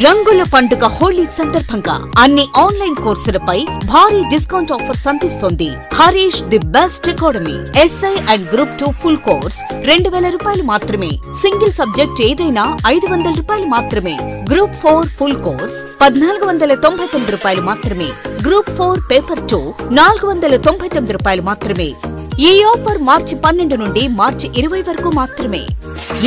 రంగుల పండుగ హోలీ సందర్భంగా అన్ని ఆన్లైన్ కోర్సులపై భారీ డిస్కౌంట్ ఆఫర్స్ అందిస్తోంది Harish the best academy. SI and group 2 full course 2000 రూపాయలు మాత్రమే. సింగిల్ సబ్జెక్ట్ ఏదైనా 500 రూపాయలు మాత్రమే. గ్రూప్ 4 ఫుల్ కోర్స్ 1499 రూపాయలు మాత్రమే. గ్రూప్ 4 పేపర్ 2 499 రూపాయలు మాత్రమే. ఈ ఆఫర్ మార్చి 12 నుండి మార్చి 20 వరకు మాత్రమే.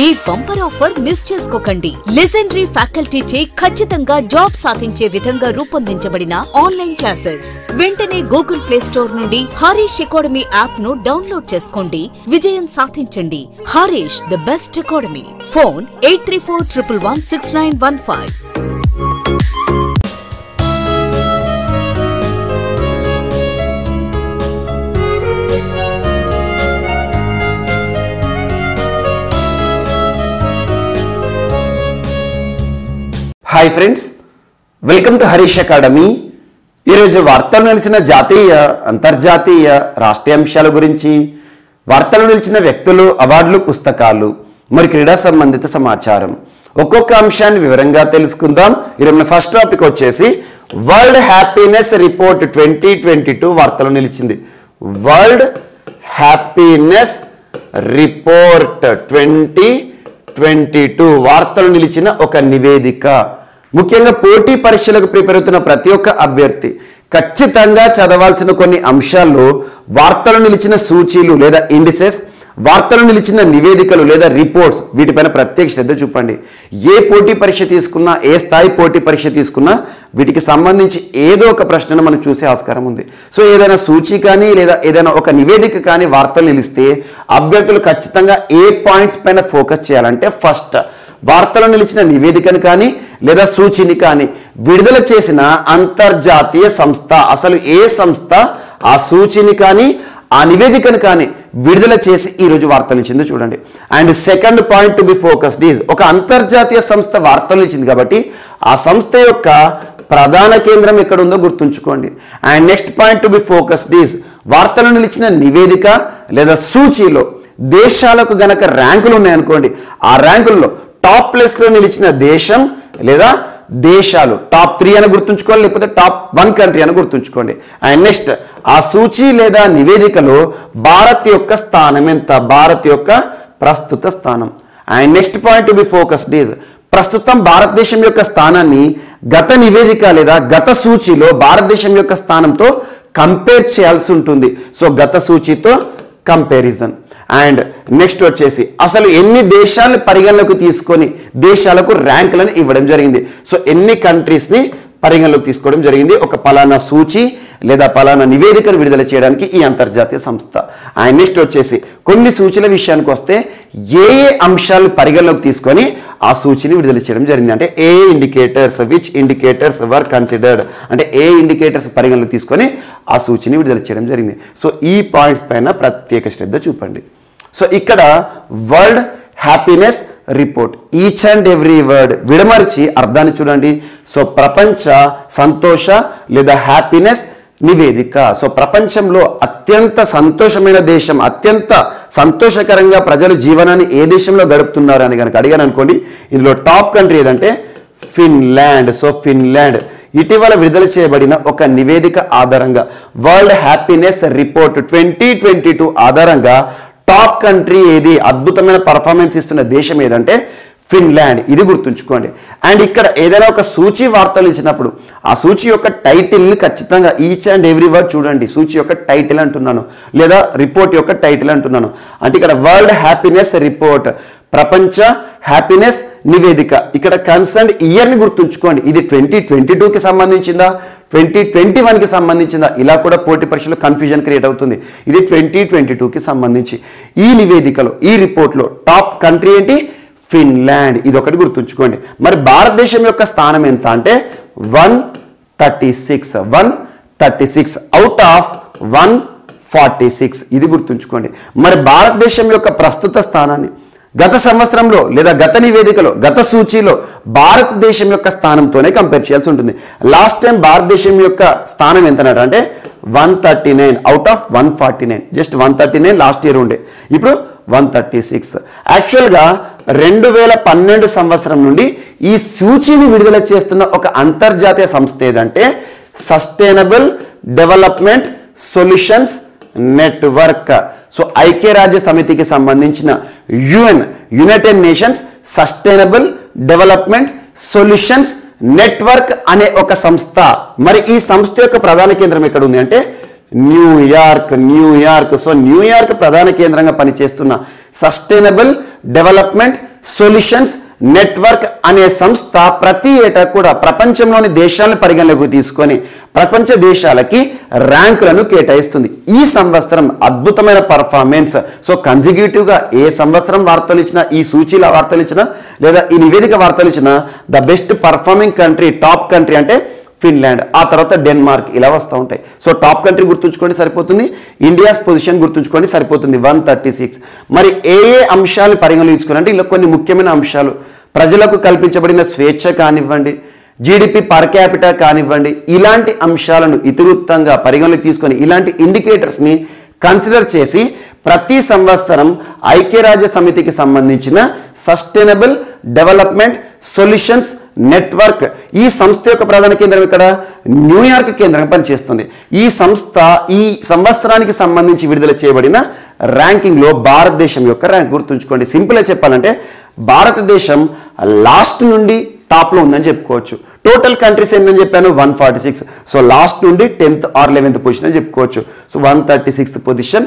ఈ బంపర్ ఆఫర్ మిస్ చేసుకోకండి. లెజెండరీ ఫ్యాకల్టీచే ఖచ్చితంగా జాబ్ సాధించే విధంగా రూపొందించబడిన ఆన్లైన్ క్లాసెస్. వెంటనే గూగుల్ ప్లే స్టోర్ నుండి హరీష్ అకాడమీ యాప్ ను డౌన్లోడ్ చేసుకోండి. విజయం సాధించండి. Harish the best academy. Phone 8341116915. Hi friends, welcome to Harish Academy. ఈరోజు వార్తలు నిలిచిన జాతీయ, అంతర్జాతీయ, రాష్ట్రీయ అంశాల గురించి, వార్తలు నిలిచిన వ్యక్తులు, అవార్డులు, పుస్తకాలు, మరి క్రీడా సంబంధిత సమాచారం ఒక్కొక్క అంశాన్ని వివరంగా తెలుసుకుందాం. ఈరోజు ఫస్ట్ టాపిక్ వచ్చేసి వరల్డ్ హ్యాపీనెస్ రిపోర్ట్ 2022 వార్తలు నిలిచింది. వరల్డ్ హ్యాపీనెస్ రిపోర్ట్ 2022 వార్తలు నిలిచిన ఒక నివేదిక. ముఖ్యంగా పోటీ పరీక్షలకు ప్రిపేర్ అవుతున్న ప్రతి ఒక్క అభ్యర్థి ఖచ్చితంగా చదవాల్సిన కొన్ని అంశాల్లో వార్తలు నిలిచిన సూచీలు లేదా ఇండిసెస్, వార్తలు నిలిచిన నివేదికలు లేదా రిపోర్ట్స్, వీటిపైన ప్రత్యేక శ్రద్ధ చూపండి. ఏ పోటీ పరీక్ష తీసుకున్నా, ఏ స్థాయి పోటీ పరీక్ష తీసుకున్నా వీటికి సంబంధించి ఏదో ఒక ప్రశ్నను మనం చూసే ఆస్కారం ఉంది. సో ఏదైనా సూచి కానీ లేదా ఏదైనా ఒక నివేదిక కానీ వార్తలు నిలిస్తే అభ్యర్థులు ఖచ్చితంగా ఏ పాయింట్స్ పైన ఫోకస్ చేయాలంటే, ఫస్ట్ వార్తలు నిలిచిన నివేదికను కానీ లేదా సూచిని కానీ విడుదల చేసిన అంతర్జాతీయ సంస్థ, అసలు ఏ సంస్థ ఆ సూచిని కానీ ఆ నివేదికను కానీ విడుదల చేసి ఈరోజు వార్తలు ఇచ్చిందో చూడండి. And second point to be focused is, ఒక అంతర్జాతీయ సంస్థ వార్తలు ఇచ్చింది కాబట్టి ఆ సంస్థ యొక్క ప్రధాన కేంద్రం ఎక్కడ ఉందో గుర్తుంచుకోండి. And next point to be focused is, వార్తలు నిలిచిన నివేదిక లేదా సూచీలో దేశాలకు గనక ర్యాంకులు ఉన్నాయనుకోండి, ఆ ర్యాంకుల్లో టాప్ ప్లేస్లో నిలిచిన దేశం లేదా దేశాలు టాప్ 3 అని గుర్తుంచుకోవాలి, లేకపోతే టాప్ 1 కంట్రీ అని గుర్తుంచుకోండి. అండ్ నెక్స్ట్ ఆ సూచి లేదా నివేదికలో భారత్ యొక్క స్థానం ఎంత, భారత్ యొక్క ప్రస్తుత స్థానం. And next point to be focused is, ప్రస్తుతం భారతదేశం యొక్క స్థానాన్ని గత నివేదిక లేదా గత సూచిలో భారతదేశం యొక్క స్థానంతో కంపేర్ చేయాల్సి ఉంటుంది. సో గత సూచితో కంపారిజన్. అండ్ నెక్స్ట్ వచ్చేసి అసలు ఎన్ని దేశాలను పరిగణలోకి తీసుకొని దేశాలకు ర్యాంకులను ఇవ్వడం జరిగింది. సో ఎన్ని కంట్రీస్ని పరిగణలోకి తీసుకోవడం జరిగింది ఒక పలానా సూచి లేదా పలానా నివేదికను విడుదల చేయడానికి ఈ అంతర్జాతీయ సంస్థ. అండ్ నెక్స్ట్ వచ్చేసి కొన్ని సూచీల విషయానికి వస్తే ఏ ఏ అంశాలను పరిగణలోకి తీసుకొని ఆ సూచిని విడుదల చేయడం జరిగింది అంటే ఏ indicators, which indicators were considered, అంటే ఏ ఇండికేటర్స్ పరిగణలోకి తీసుకొని ఆ సూచిని విడుదల చేయడం జరిగింది. సో ఈ పాయింట్స్ పైన ప్రత్యేక శ్రద్ధ చూపండి. సో ఇక్కడ World Happiness Report, each and every word విడమర్చి అర్థాన్ని చూడండి. సో ప్రపంచ సంతోష లేదా హ్యాపీనెస్ నివేదిక. సో ప్రపంచంలో అత్యంత సంతోషమైన దేశం, అత్యంత సంతోషకరంగా ప్రజలు జీవనాన్ని ఏ దేశంలో గడుపుతున్నారు అని కనుక అడిగాను అనుకోండి, ఇందులో టాప్ కంట్రీ ఏదంటే ఫిన్లాండ్. సో ఫిన్లాండ్ ఇటీవల విడుదల చేయబడిన ఒక నివేదిక ఆధారంగా వరల్డ్ హ్యాపీనెస్ రిపోర్ట్ 2022 ఆధారంగా టాప్ కంట్రీ ఏది, అద్భుతమైన పర్ఫార్మెన్స్ ఇస్తున్న దేశం ఏదంటే ఫిన్లాండ్. ఇది గుర్తుంచుకోండి. అండ్ ఇక్కడ ఏదైనా ఒక సూచి వార్తలు ఇచ్చినప్పుడు ఆ సూచి యొక్క టైటిల్ని ఖచ్చితంగా ఈచ్ అండ్ ఎవ్రీ వర్డ్ చూడండి. సూచి యొక్క టైటిల్ అంటున్నాను లేదా రిపోర్ట్ యొక్క టైటిల్ అంటున్నాను. అంటే ఇక్కడ వరల్డ్ హ్యాపీనెస్ రిపోర్ట్, ప్రపంచ హ్యాపీనెస్ నివేదిక. ఇక్కడ కన్సర్న్ ఇయర్ని గుర్తుంచుకోండి. ఇది 2022కి సంబంధించిందా, 2021కి సంబంధించిందా, ఇలా కూడా పోటీ పరీక్షలో కన్ఫ్యూజన్ క్రియేట్ అవుతుంది. ఇది 2022కి సంబంధించి. ఈ నివేదికలో ఈ రిపోర్ట్లో టాప్ కంట్రీ ఏంటి, ఫిన్లాండ్. ఇది ఒకటి గుర్తుంచుకోండి. మరి భారతదేశం యొక్క స్థానం ఎంత అంటే 136 అవుట్ ఆఫ్ 146. ఇది గుర్తుంచుకోండి. మరి భారతదేశం యొక్క ప్రస్తుత స్థానాన్ని గత సంవత్సరంలో లేదా గత నివేదికలో గత సూచీలో భారతదేశం యొక్క స్థానంతోనే కంపేర్ చేయాల్సి ఉంటుంది. లాస్ట్ టైం భారతదేశం యొక్క స్థానం ఎంత అంటే 139 out of 149, just 139 last year ఉండే, ఇప్పుడు 136. యాక్చువల్గా 2012 సంవత్సరం నుండి ఈ సూచీని విడుదల చేస్తున్న ఒక అంతర్జాతీయ సంస్థ ఏదంటే sustainable development solutions network. So ఐక్యరాజ్య సమితికి సంబంధించిన United nations sustainable development solutions network అనే ఒక సంస్థ. మరి ఈ సంస్థ యొక్క ప్రధాన కేంద్రం ఎక్కడ ఉంది అంటే న్యూయార్క్. సో న్యూయార్క్ ప్రధాన కేంద్రంగా పనిచేస్తున్న సస్టైనబుల్ డెవలప్మెంట్ సొల్యూషన్స్ నెట్వర్క్ అనే సంస్థ ప్రతి ఏటా కూడా ప్రపంచంలోని దేశాలను పరిగణలోకి తీసుకొని ప్రపంచ దేశాలకి ర్యాంకులను కేటాయిస్తుంది. ఈ సంవత్సరం అద్భుతమైన పర్ఫార్మెన్స్. సో కన్సిక్యూటివ్గా ఏ సంవత్సరం వార్తలు ఇచ్చినా, ఈ సూచీల వార్తలు ఇచ్చినా లేదా ఈ నివేదిక వార్తలు ఇచ్చినా the best performing country, top country అంటే ఫిన్లాండ్, ఆ తర్వాత డెన్మార్క్ ఇలా వస్తూ ఉంటాయి. సో టాప్ కంట్రీ గుర్తుంచుకోండి సరిపోతుంది, ఇండియాస్ పొజిషన్ గుర్తుంచుకోండి సరిపోతుంది 136. మరి ఏ అంశాలు పరిగణించుకోండి అంటే ఇలా కొన్ని ముఖ్యమైన అంశాలు, ప్రజలకు కల్పించబడిన స్వేచ్ఛ కానివ్వండి, జీడిపి పర్ క్యాపిటా కానివ్వండి, ఇలాంటి అంశాలను ఇతివృత్తంగా పరిగణలోకి తీసుకొని ఇలాంటి ఇండికేటర్స్ని కన్సిడర్ చేసి ప్రతి సంవత్సరం ఐక్యరాజ్య సమితికి సంబంధించిన సస్టైనబుల్ డెవలప్మెంట్ సొల్యూషన్స్ నెట్వర్క్ ఈ సంస్థ యొక్క ప్రధాన కేంద్రం ఇక్కడ న్యూయార్క్ కేంద్రంగా పనిచేస్తుంది. ఈ సంస్థ ఈ సంవత్సరానికి సంబంధించి విడుదల చేయబడిన ర్యాంకింగ్లో భారతదేశం యొక్క ర్యాంక్ గుర్తుంచుకోండి. సింపుల్గా చెప్పాలంటే భారతదేశం లాస్ట్ నుండి టాప్లో ఉందని చెప్పుకోవచ్చు. టోటల్ కంట్రీస్ ఏంటని చెప్పాను 146. సో లాస్ట్ నుండి 10th or 11th పొజిషన్ అని చెప్పుకోవచ్చు. So 136th position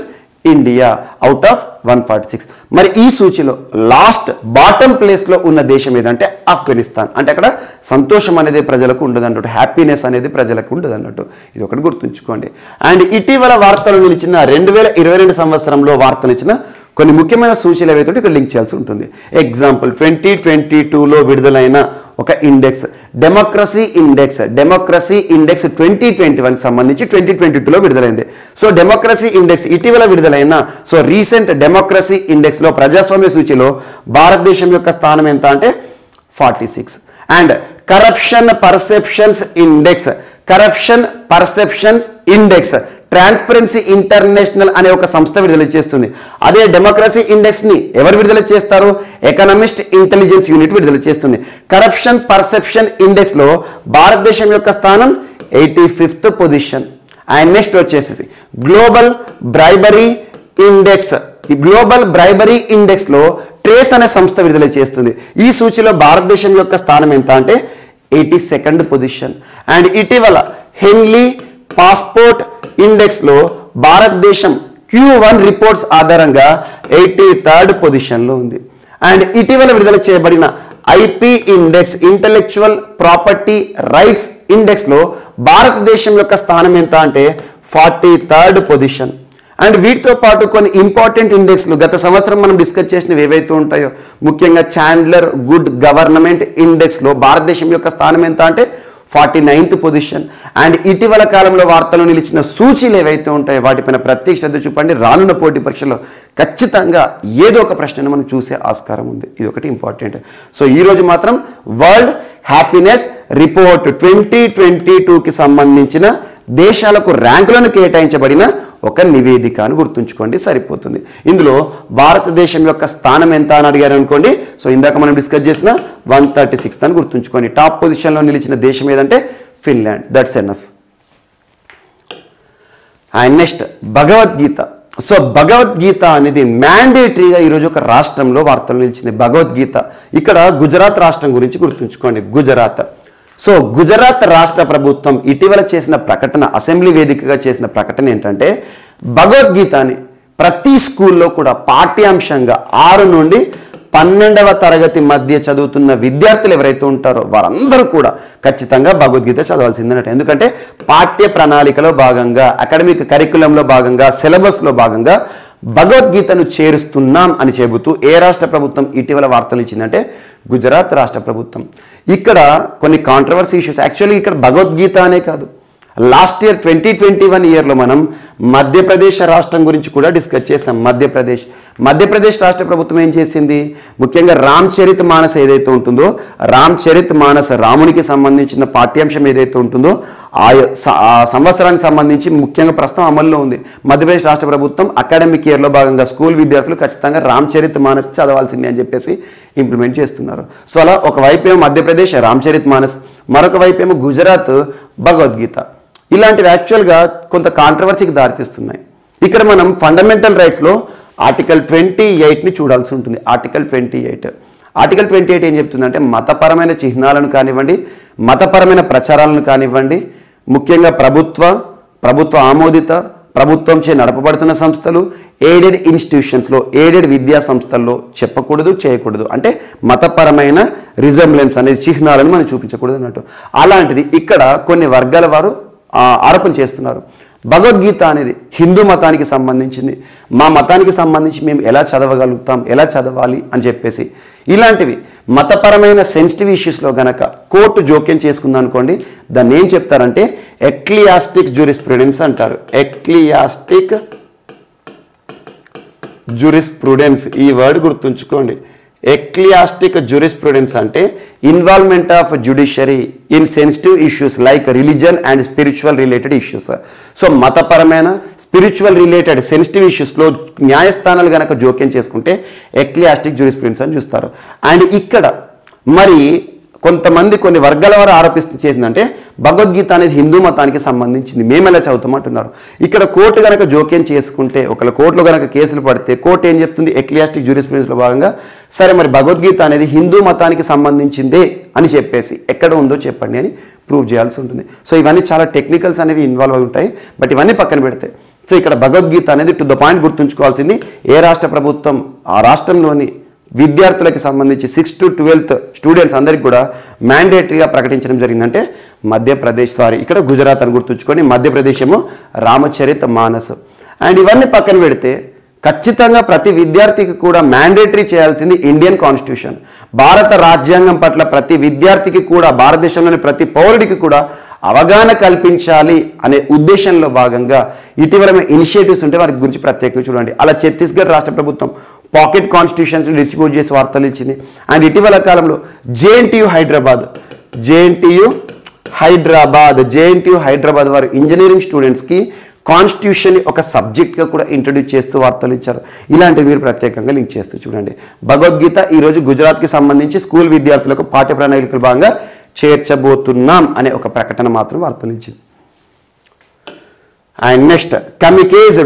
India out of 146. మరి ఈ సూచీలో లాస్ట్ బాటమ్ ప్లేస్లో ఉన్న దేశం ఏదంటే ఆఫ్ఘనిస్తాన్. అంటే అక్కడ సంతోషం అనేది ప్రజలకు ఉండదు అన్నట్టు, హ్యాపీనెస్ అనేది ప్రజలకు ఉండదు అన్నట్టు, ఇది ఒకటి గుర్తుంచుకోండి. అండ్ ఇటీవల వార్తలు నిలిచిన 2022 సంవత్సరంలో వార్తలు ఇచ్చిన కొన్ని ముఖ్యమైన సూచీలు ఏవైతే ఇక్కడ లింక్ చేయాల్సి ఉంటుంది. ఎగ్జాంపుల్ 2022లో విడుదలైన ఒక ఇండెక్స్ డెమోక్రసీ ఇండెక్స్ 2021కి సంబంధించి 2022లో విడుదలైంది. సో డెమోక్రసీ ఇండెక్స్ ఇటీవల విడుదలైన సో రీసెంట్ డెమోక్రసీ ఇండెక్స్లో ప్రజాస్వామ్య సూచీలో భారతదేశం యొక్క స్థానం ఎంత అంటే 46. And corruption perceptions index transparency international అనే ఒక సంస్థ విడుదల చేస్తుంది. అదే డెమోక్రసీ ఇండెక్స్ ని ఎవరు విడుదల చేస్తారు? ఎకనామిస్ట్ ఇంటెలిజెన్స్ యూనిట్ విడుదల చేస్తుంది. కరప్షన్ పర్సెప్షన్ ఇండెక్స్ లో భారతదేశం యొక్క స్థానం 85th పొజిషన్. అండ్ నెక్స్ట్ వచ్చేసి గ్లోబల్ బ్రైబరీ ఇండెక్స్. ఈ గ్లోబల్ బ్రైబరీ ఇండెక్స్ లో ట్రేస్ అనే సంస్థ విడుదల చేస్తుంది. ఈ సూచీలో భారతదేశం యొక్క స్థానం ఎంత అంటే 82nd పొజిషన్. అండ్ ఇటీవల హెన్లీ పాస్పోర్ట్ ఇండెక్స్ లో భారతదేశం Q1 రిపోర్ట్స్ ఆధారంగా 83rd పొజిషన్లో ఉంది. అండ్ ఇటీవల విడుదల చేయబడిన IP index intellectual property rights index లో భారతదేశం యొక్క స్థానం ఎంత అంటే 43rd పొజిషన్. అండ్ వీటితో పాటు కొన్ని ఇంపార్టెంట్ ఇండెక్స్లు గత సంవత్సరం మనం డిస్కస్ చేసినవి ఏవైతే ఉంటాయో, ముఖ్యంగా చాండ్లర్ గుడ్ గవర్నమెంట్ ఇండెక్స్లో భారతదేశం యొక్క స్థానం ఎంత అంటే 49th పొజిషన్. అండ్ ఇటీవల కాలంలో వార్తలు నిలిచిన సూచీలు ఏవైతే ఉంటాయో వాటిపైన ప్రత్యేక శ్రద్ధ చూపండి. రానున్న పోటీ పరీక్షలో ఖచ్చితంగా ఏదో ఒక ప్రశ్నను మనం చూసే ఆస్కారం ఉంది. ఇది ఒకటి ఇంపార్టెంట్. సో ఈరోజు మాత్రం వరల్డ్ హ్యాపీనెస్ రిపోర్ట్ 2022కి సంబంధించిన దేశాలకు ర్యాంకులను కేటాయించబడిన ఒక నివేదిక అని గుర్తుంచుకోండి సరిపోతుంది. ఇందులో భారతదేశం యొక్క స్థానం ఎంత అని అడిగారు అనుకోండి. సో ఇందాక మనం డిస్కస్ చేసిన 136 అని గుర్తుంచుకోండి. టాప్ పొజిషన్లో నిలిచిన దేశం ఏదంటే Finland. That's enough. And next Bhagavad Gita. So Bhagavad Gita అనేది మ్యాండేటరీగా ఈరోజు ఒక రాష్ట్రంలో వార్తలు నిలిచింది. భగవద్గీత ఇక్కడ గుజరాత్ రాష్ట్రం గురించి గుర్తుంచుకోండి. గుజరాత్. సో గుజరాత్ రాష్ట్ర ప్రభుత్వం ఇటీవల చేసిన ప్రకటన, అసెంబ్లీ వేదికగా చేసిన ప్రకటన ఏంటంటే భగవద్గీతని ప్రతి స్కూల్లో కూడా పాఠ్యాంశంగా 6 నుండి 12వ తరగతి మధ్య చదువుతున్న విద్యార్థులు ఎవరైతే ఉంటారో వారందరూ కూడా ఖచ్చితంగా భగవద్గీత చదవాల్సిందన్నట్టు. ఎందుకంటే పాఠ్య ప్రణాళికలో భాగంగా, అకాడమిక్ కరికులంలో భాగంగా, సిలబస్లో భాగంగా భగవద్గీతను చేరుస్తున్నాం అని చెబుతూ ఏ రాష్ట్ర ప్రభుత్వం ఇటీవల వార్తలు ఇచ్చిందంటే గుజరాత్ రాష్ట్ర ప్రభుత్వం. ఇక్కడ కొన్ని కాంట్రవర్సీ ఇష్యూస్, యాక్చువల్లీ ఇక్కడ భగవద్గీత అనే కాదు, లాస్ట్ ఇయర్ 2021 ఇయర్లో మనం మధ్యప్రదేశ్ రాష్ట్రం గురించి కూడా డిస్కస్ చేసాం. మధ్యప్రదేశ్ రాష్ట్ర ప్రభుత్వం ఏం చేసింది, ముఖ్యంగా రామ్ చరిత్ మానస్ ఏదైతే ఉంటుందో, రామ్ చరిత్ మానస్ రామునికి సంబంధించిన పాఠ్యాంశం ఏదైతే ఉంటుందో ఆ సంవత్సరానికి సంబంధించి ముఖ్యంగా ప్రస్తుతం అమల్లో ఉంది. మధ్యప్రదేశ్ రాష్ట్ర ప్రభుత్వం అకాడమిక్ ఇయర్లో భాగంగా స్కూల్ విద్యార్థులు ఖచ్చితంగా రామ్చరిత్ మానస్ చదవాల్సిందే అని చెప్పేసి ఇంప్లిమెంట్ చేస్తున్నారు. సో అలా ఒకవైపు ఏమో మధ్యప్రదేశ్ రామ్చరిత్ మానస్, మరొక వైపు ఏమో గుజరాత్ భగవద్గీత. ఇలాంటివి యాక్చువల్గా కొంత కాంట్రవర్సీకి దారితీస్తున్నాయి. ఇక్కడ మనం ఫండమెంటల్ రైట్స్లో ఆర్టికల్ 28ని చూడాల్సి ఉంటుంది. ఆర్టికల్ 28 ఏం చెప్తుందంటే మతపరమైన చిహ్నాలను కానివ్వండి, మతపరమైన ప్రచారాలను కానివ్వండి, ముఖ్యంగా ప్రభుత్వ ఆమోదిత ప్రభుత్వంచే నడపబడుతున్న సంస్థలు, ఎయిడెడ్ ఇన్స్టిట్యూషన్స్లో, ఎయిడెడ్ విద్యా సంస్థల్లో చెప్పకూడదు, చేయకూడదు. అంటే మతపరమైన రిజంబ్లెన్స్ అనేది చిహ్నాలను మనం చూపించకూడదు అన్నట్టు. అలాంటిది ఇక్కడ కొన్ని వర్గాల వారు ఆరోపణ చేస్తున్నారు. భగవద్గీత అనేది హిందూ మతానికి సంబంధించింది, మా మతానికి సంబంధించి మేము ఎలా చదవగలుగుతాం, ఎలా చదవాలి అని చెప్పేసి ఇలాంటివి మతపరమైన సెన్సిటివ్ ఇష్యూస్లో గనక కోర్టు జోక్యం చేసుకుందాం అనుకోండి, దాన్ని ఏం చెప్తారంటే ఎక్లియాస్టిక్ జ్యూరిస్ప్రుడెన్స్ అంటారు. ఎక్లియాస్టిక్ జ్యూరిస్ప్రుడెన్స్, ఈ వర్డ్ గుర్తుంచుకోండి. ఎక్లియాస్టిక్ జ్యూరిస్ప్రుడెన్స్ అంటే involvement of judiciary in sensitive issues like religion and spiritual related issues. So మతపరమైన స్పిరిచువల్ రిలేటెడ్ సెన్సిటివ్ ఇష్యూస్లో న్యాయస్థానాలు కనుక జోక్యం చేసుకుంటే ఎక్లియాస్టిక్ జ్యూరిస్ప్రుడెన్స్ అని చూస్తారు. అండ్ ఇక్కడ మరి కొంతమంది కొన్ని వర్గాల వారు ఆరోపిస్తూ చేసిందంటే భగవద్గీత అనేది హిందూ మతానికి సంబంధించింది, మేము ఎలా చదువుతామంటున్నారు. ఇక్కడ కోర్టు కనుక జోక్యం చేసుకుంటే, ఒకళ్ళ కోర్టులో కనుక కేసులు పడితే కోర్టు ఏం చెప్తుంది, ఎక్లియాస్టిక్ జ్యూరిస్ప్రుడెన్స్లో భాగంగా సరే మరి భగవద్గీత అనేది హిందూ మతానికి సంబంధించిందే అని చెప్పేసి ఎక్కడ ఉందో చెప్పండి అని ప్రూవ్ చేయాల్సి ఉంటుంది. సో ఇవన్నీ చాలా టెక్నికల్స్ అనేవి ఇన్వాల్వ్ అయి ఉంటాయి. బట్ ఇవన్నీ పక్కన పెడితే సో ఇక్కడ భగవద్గీత అనేది టు ద పాయింట్ గుర్తుంచుకోవాల్సింది, ఏ రాష్ట్ర ప్రభుత్వం ఆ రాష్ట్రంలోని విద్యార్థులకి సంబంధించి 6th to 12th స్టూడెంట్స్ అందరికీ కూడా మ్యాండేటరీగా ప్రకటించడం జరిగిందంటే ఇక్కడ గుజరాత్ అని గుర్తుంచుకొని, మధ్యప్రదేశ్ ఏమో రామచరిత్ మానస్. అండ్ ఇవన్నీ పక్కన పెడితే ఖచ్చితంగా ప్రతి విద్యార్థికి కూడా మ్యాండేటరీ చేయాల్సింది ఇండియన్ కాన్స్టిట్యూషన్. భారత రాజ్యాంగం పట్ల ప్రతి విద్యార్థికి కూడా, భారతదేశంలోని ప్రతి పౌరుడికి కూడా అవగాహన కల్పించాలి అనే ఉద్దేశంలో భాగంగా ఇటీవల ఇనిషియేటివ్స్ ఉంటే వారి గురించి ప్రత్యేకంగా చూడండి. అలా ఛత్తీస్గఢ్ రాష్ట్ర ప్రభుత్వం పాకెట్ కాన్స్టిట్యూషన్స్ని డిస్ట్రిబ్యూట్ చేసి వార్తలు ఇచ్చింది. అండ్ ఇటీవల కాలంలో జేఎన్టీయు హైదరాబాద్ వారు ఇంజనీరింగ్ స్టూడెంట్స్కి కాన్స్టిట్యూషన్ ఒక సబ్జెక్ట్గా కూడా ఇంట్రడ్యూస్ చేస్తూ వార్తలు ఇచ్చారు. ఇలాంటివి మీరు ప్రత్యేకంగా లింక్ చేస్తూ చూడండి. భగవద్గీత ఈరోజు గుజరాత్కి సంబంధించి స్కూల్ విద్యార్థులకు పాఠ్య ప్రణాళికల భాగంగా చేర్చబోతున్నాం అనే ఒక ప్రకటన మాత్రం వార్తలు ఇచ్చింది. అండ్ నెక్స్ట్ కమికేజ్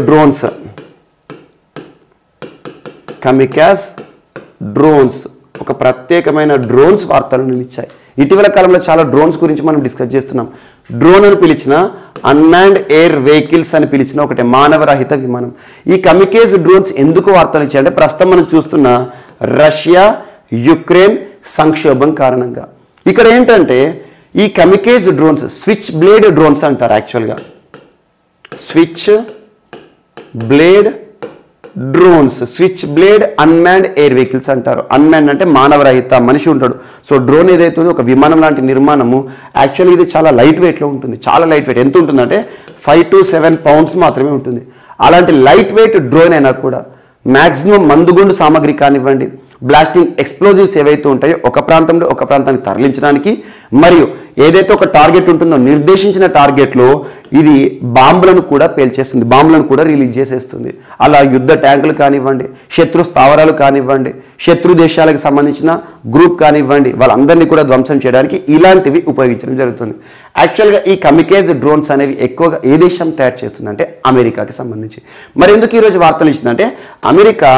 డ్రోన్స్ ఒక ప్రత్యేకమైన డ్రోన్స్ వార్తలు నిలిచాయి. ఇటీవల కాలంలో చాలా డ్రోన్స్ గురించి మనం డిస్కస్ చేస్తున్నాం. డ్రోన్ అని పిలిచిన, అన్మాన్డ్ ఎయిర్ వెహికల్స్ అని పిలిచిన ఒకటి మానవరహిత విమానం. ఈ కమికేజ్ డ్రోన్స్ ఎందుకు వార్తలు ఇచ్చాయంటే ప్రస్తుతం మనం చూస్తున్న రష్యా యుక్రెయిన్ సంక్షోభం కారణంగా. ఇక్కడ ఏంటంటే ఈ kamikaze drones switch blade drones అంటారు. యాక్చువల్గా switch blade unmanned air vehicles అంటారు. అన్మాన్డ్ అంటే మానవరహిత, మనిషి ఉంటాడు. సో డ్రోన్ ఏదైతే ఉందో ఒక విమానం లాంటి నిర్మాణము. యాక్చువల్లీ ఇది చాలా లైట్ వెయిట్లో ఉంటుంది. చాలా లైట్ వెయిట్ ఎంత ఉంటుందంటే 5 to 7 pounds మాత్రమే ఉంటుంది. అలాంటి లైట్ వెయిట్ డ్రోన్ అయినా కూడా మ్యాక్సిమం మందుగుండు సామాగ్రి కానివ్వండి, బ్లాస్టింగ్ ఎక్స్ప్లోజివ్స్ ఏవైతే ఉంటాయో ఒక ప్రాంతంలో ఒక ప్రాంతానికి తరలించడానికి, మరియు ఏదైతే ఒక టార్గెట్ ఉంటుందో నిర్దేశించిన టార్గెట్లో ఇది బాంబులను కూడా పేల్చేస్తుంది, బాంబులను కూడా రిలీజ్ చేసేస్తుంది. అలా యుద్ధ ట్యాంకులు కానివ్వండి, శత్రు స్థావరాలు కానివ్వండి, శత్రు దేశాలకు సంబంధించిన గ్రూప్ కానివ్వండి, వాళ్ళందరినీ కూడా ధ్వంసం చేయడానికి ఇలాంటివి ఉపయోగించడం జరుగుతుంది. యాక్చువల్గా ఈ కమికేజ్ డ్రోన్స్ అనేవి ఎక్కువగా ఏ దేశం తయారు చేస్తుందంటే అమెరికాకి సంబంధించి. మరి ఎందుకు ఈరోజు వార్తలు ఇచ్చిందంటే అమెరికా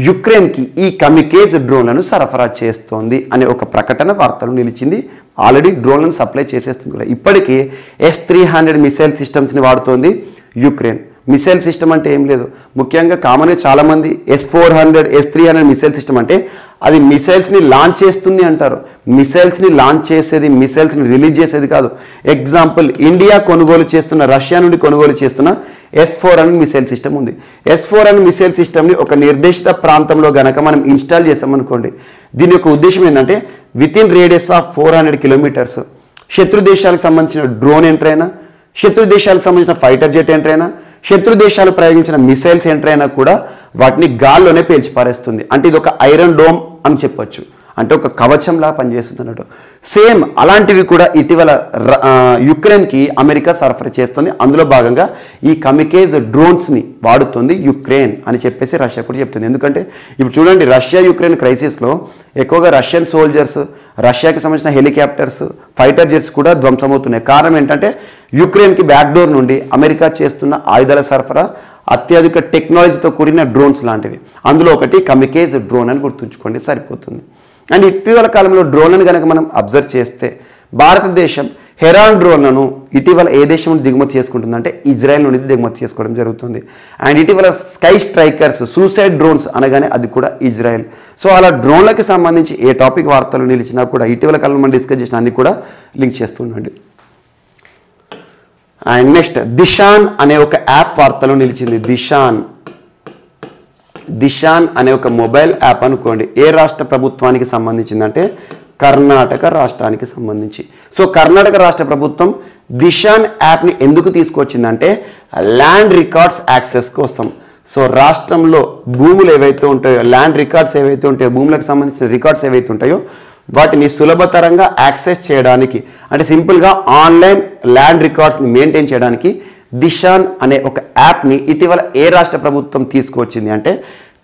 యుక్రెయిన్కి ఈ కమికేజ్ డ్రోన్లను సరఫరా చేస్తోంది అనే ఒక ప్రకటన వార్తలు నిలిచింది. ఆల్రెడీ డ్రోన్లను సప్లై చేసేస్తుంది కూడా. ఇప్పటికీ S-300 మిసైల్ సిస్టమ్స్ని వాడుతోంది యుక్రెయిన్. మిసైల్ సిస్టమ్ అంటే ఏం లేదు, ముఖ్యంగా కామన్గా చాలామంది S-400 S-300 మిసైల్ సిస్టమ్ అంటే అది మిసైల్స్ని లాంచ్ చేస్తుంది అంటారు. మిసైల్స్ని లాంచ్ చేసేది, మిసైల్స్ని రిలీజ్ చేసేది కాదు. ఎగ్జాంపుల్, ఇండియా కొనుగోలు చేస్తున్న, రష్యా నుండి కొనుగోలు చేస్తున్న S-400 మిసైల్ సిస్టమ్ ఉంది. S-400 మిసైల్ సిస్టమ్ని ఒక నిర్దేశిత ప్రాంతంలో గనక మనం ఇన్స్టాల్ చేసామనుకోండి, దీని యొక్క ఉద్దేశం ఏంటంటే వితిన్ రేడియస్ ఆఫ్ 400 kilometers శత్రు దేశాలకు సంబంధించిన డ్రోన్ ఎంటర్ అయినా, శత్రు దేశాలకు సంబంధించిన ఫైటర్ జెట్ ఎంటర్ అయినా, శత్రు దేశాలు ప్రయోగించిన మిసైల్స్ ఎంటర్ అయినా కూడా వాటిని గాల్లోనే పేల్చి పారేస్తుంది. అంటే ఇది ఒక ఐరన్ డోమ్ అని చెప్పొచ్చు. అంటే ఒక కవచంలా పనిచేస్తుంది అన్నట్టు. సేమ్ అలాంటివి కూడా ఇటీవల యుక్రెయిన్కి అమెరికా సరఫరా చేస్తుంది. అందులో భాగంగా ఈ కమికేజ్ డ్రోన్స్ని వాడుతుంది యుక్రెయిన్ అని చెప్పేసి రష్యా కూడా చెప్తుంది. ఎందుకంటే ఇప్పుడు చూడండి, రష్యా యుక్రెయిన్ క్రైసిస్లో ఎక్కువగా రష్యన్ సోల్జర్స్, రష్యాకి సంబంధించిన హెలికాప్టర్స్, ఫైటర్ జెట్స్ కూడా ధ్వంసమవుతున్నాయి. కారణం ఏంటంటే యుక్రెయిన్కి బ్యాక్డోర్ నుండి అమెరికా చేస్తున్న ఆయుధాల సరఫరా, అత్యధిక టెక్నాలజీతో కూడిన డ్రోన్స్ లాంటివి. అందులో ఒకటి కమికేజ్ డ్రోన్ అని గుర్తుంచుకోండి, సరిపోతుంది. అండ్ ఇటీవల కాలంలో డ్రోన్లను కనుక మనం అబ్జర్వ్ చేస్తే భారతదేశం హెరాన్ డ్రోన్లను ఇటీవల ఏ దేశం నుండి దిగుమతి చేసుకుంటుందంటే ఇజ్రాయెల్ నుండి దిగుమతి చేసుకోవడం జరుగుతుంది. అండ్ ఇటీవల స్కై స్ట్రైకర్స్, సూసైడ్ డ్రోన్స్ అనగానే అది కూడా ఇజ్రాయెల్. సో అలా డ్రోన్లకి సంబంధించి ఏ టాపిక్ వార్తలు నిలిచినా కూడా ఇటీవల కాలంలో మనం డిస్కస్ చేసిన అన్ని కూడా లింక్ చేస్తుండండి. అండ్ నెక్స్ట్ దిశాన్ అనే ఒక యాప్ వార్తలో నిలిచింది. దిశాన్ అనే ఒక మొబైల్ యాప్ అనుకోండి. ఏ రాష్ట్ర ప్రభుత్వానికి సంబంధించిందంటే కర్ణాటక రాష్ట్రానికి సంబంధించి. సో కర్ణాటక రాష్ట్ర ప్రభుత్వం దిశాన్ యాప్ని ఎందుకు తీసుకొచ్చిందంటే ల్యాండ్ రికార్డ్స్ యాక్సెస్ కోసం. సో రాష్ట్రంలో భూములు ఏవైతే ఉంటాయో, ల్యాండ్ రికార్డ్స్ ఏవైతే ఉంటాయో, భూములకు సంబంధించిన రికార్డ్స్ ఏవైతే ఉంటాయో వాటిని సులభతరంగా యాక్సెస్ చేయడానికి, అంటే సింపుల్గా ఆన్లైన్ ల్యాండ్ రికార్డ్స్ని మెయింటైన్ చేయడానికి దిశాన్ అనే ఒక యాప్ని ఇటీవల ఏ రాష్ట్ర ప్రభుత్వం తీసుకొచ్చింది అంటే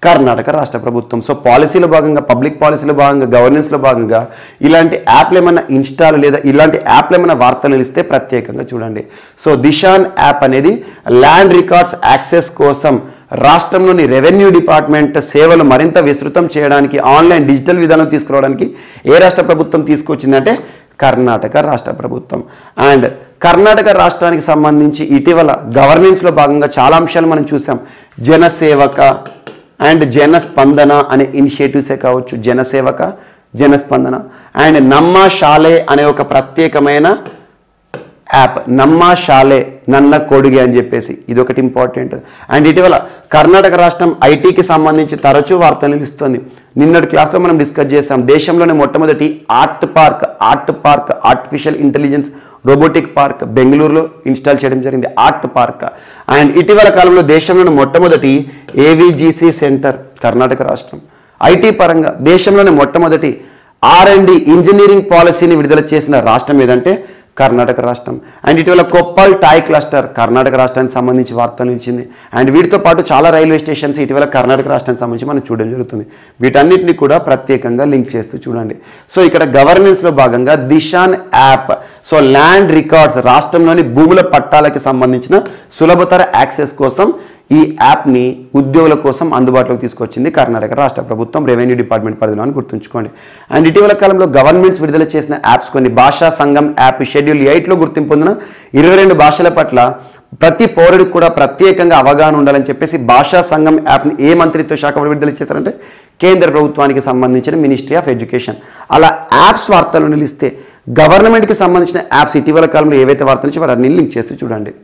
కర్ణాటక రాష్ట్ర ప్రభుత్వం. సో పాలసీలో భాగంగా, పబ్లిక్ పాలసీలో భాగంగా, గవర్నెన్స్లో భాగంగా ఇలాంటి యాప్లు ఏమైనా ఇన్స్టాల్ లేదా ఇలాంటి యాప్లు ఏమైనా వార్తలు ఇస్తే ప్రత్యేకంగా చూడండి. సో దిశాన్ యాప్ అనేది ల్యాండ్ రికార్డ్స్ యాక్సెస్ కోసం రాష్ట్రంలోని రెవెన్యూ డిపార్ట్మెంట్ సేవలు మరింత విస్తృతం చేయడానికి, ఆన్లైన్ డిజిటల్ విధానం తీసుకురావడానికి ఏ రాష్ట్ర ప్రభుత్వం తీసుకొచ్చిందంటే కర్ణాటక రాష్ట్ర ప్రభుత్వం. అండ్ కర్ణాటక రాష్ట్రానికి సంబంధించి ఇటీవల గవర్నెన్స్లో భాగంగా చాలా అంశాలు మనం చూసాం. జనసేవక అండ్ జనస్పందన అనే ఇనిషియేటివ్సే కావచ్చు, జనసేవక, జనస్పందన. అండ్ నమ్మా షాలే అనే ఒక ప్రత్యేకమైన యాప్, నమ్మా షాలే, నన్న కొడుగే అని చెప్పేసి, ఇది ఒకటి ఇంపార్టెంట్. అండ్ ఇటీవల కర్ణాటక రాష్ట్రం ఐటీకి సంబంధించి తరచూ వార్తలు నిలుస్తుంది. నిన్నటి క్లాస్లో మనం డిస్కస్ చేస్తాం. దేశంలోనే మొట్టమొదటి art park artificial intelligence robotic park బెంగళూరులో ఇన్స్టాల్ చేయడం జరిగింది, ఆర్ట్ పార్క్. అండ్ ఇటీవల కాలంలో దేశంలోని మొట్టమొదటి ఏవిజిసి సెంటర్ కర్ణాటక రాష్ట్రం. ఐటీ పరంగా దేశంలోనే మొట్టమొదటి R&D ఇంజనీరింగ్ పాలసీని విడుదల చేసిన రాష్ట్రం ఏదంటే కర్ణాటక రాష్ట్రం. అండ్ ఇటీవల కొప్పల్ టాయ్ క్లస్టర్ కర్ణాటక రాష్ట్రానికి సంబంధించి వార్తలు నిలిచింది. అండ్ వీటితో పాటు చాలా రైల్వే స్టేషన్స్ ఇటీవల కర్ణాటక రాష్ట్రానికి సంబంధించి మనం చూడడం జరుగుతుంది. వీటన్నిటిని కూడా ప్రత్యేకంగా లింక్ చేస్తూ చూడండి. సో ఇక్కడ గవర్నెన్స్లో భాగంగా దిశాన్ యాప్, సో ల్యాండ్ రికార్డ్స్, రాష్ట్రంలోని భూముల పట్టాలకి సంబంధించిన సులభతర యాక్సెస్ కోసం ఈ యాప్ని ఉద్యోగుల కోసం అందుబాటులోకి తీసుకొచ్చింది కర్ణాటక రాష్ట్ర ప్రభుత్వం, రెవెన్యూ డిపార్ట్మెంట్ పరిధిలో అని గుర్తుంచుకోండి. అండ్ ఇటీవల కాలంలో గవర్నమెంట్స్ విడుదల చేసిన యాప్స్ కొన్ని. భాషా సంఘం యాప్ షెడ్యూల్ 8లో గుర్తింపు పొందిన 22 భాషల పట్ల ప్రతి పౌరుడికి కూడా ప్రత్యేకంగా అవగాహన ఉండాలని చెప్పేసి భాషా సంఘం యాప్ని ఏ మంత్రిత్వ శాఖ విడుదల చేశారంటే కేంద్ర ప్రభుత్వానికి సంబంధించిన మినిస్ట్రీ ఆఫ్ ఎడ్యుకేషన్. అలా యాప్స్ వార్తలు నిలిస్తే గవర్నమెంట్కి సంబంధించిన యాప్స్ ఇటీవల కాలంలో ఏవైతే వార్తలు నుంచి వాటిని లింక్ చేస్తూ చూడండి.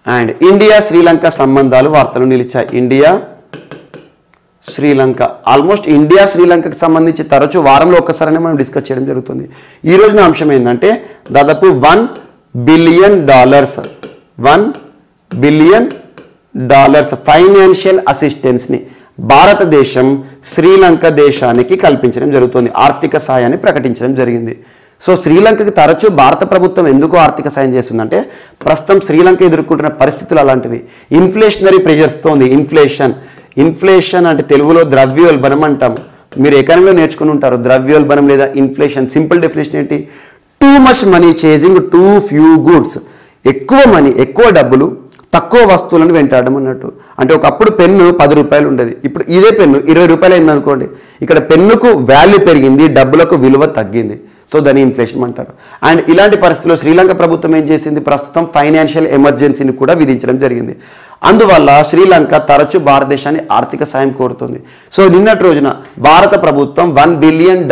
అండ్ ఇండియా శ్రీలంక సంబంధాలు వార్తలు నిలిచాయి. ఇండియా శ్రీలంక, ఆల్మోస్ట్ ఇండియా శ్రీలంకకి సంబంధించి తరచూ వారంలో ఒక్కసారైనా మనం డిస్కస్ చేయడం జరుగుతుంది. ఈ రోజున అంశం ఏంటంటే దాదాపు $1 బిలియన్ $1 బిలియన్ ఫైనాన్షియల్ అసిస్టెన్స్ని భారతదేశం శ్రీలంక దేశానికి కల్పించడం జరుగుతుంది. ఆర్థిక సాయాన్ని ప్రకటించడం జరిగింది. సో శ్రీలంకకి తరచూ భారత ప్రభుత్వం ఎందుకు ఆర్థిక సాయం చేస్తుందంటే ప్రస్తుతం శ్రీలంక ఎదుర్కొంటున్న పరిస్థితులు అలాంటివి. ఇన్ఫ్లేషనరీ ప్రెషర్స్తో ఉంది. ఇన్ఫ్లేషన్ అంటే తెలుగులో ద్రవ్యోల్బణం అంటాం. మీరు ఎకానమీలో నేర్చుకుని ఉంటారు. ద్రవ్యోల్బణం లేదా ఇన్ఫ్లేషన్ సింపుల్ డెఫినేషన్ ఏంటి? Too much money chasing two few goods. ఎక్కువ మనీ, ఎక్కువ డబ్బులు తక్కువ వస్తువులను వెంటాడడం అన్నట్టు. అంటే ఒకప్పుడు పెన్ను ₹10 ఉండేది, ఇప్పుడు ఇదే పెన్ను ₹20 అయింది అనుకోండి. ఇక్కడ పెన్నుకు వాల్యూ పెరిగింది, డబ్బులకు విలువ తగ్గింది. సో దాన్ని ఇన్ఫ్లేషన్ అంటారు. అండ్ ఇలాంటి పరిస్థితుల్లో శ్రీలంక ప్రభుత్వం ఏం చేసింది? ప్రస్తుతం ఫైనాన్షియల్ ఎమర్జెన్సీని కూడా విధించడం జరిగింది. అందువల్ల శ్రీలంక తరచూ భారతదేశాన్ని ఆర్థిక సాయం కోరుతుంది. సో నిన్నటి రోజున భారత ప్రభుత్వం $1 బిలియన్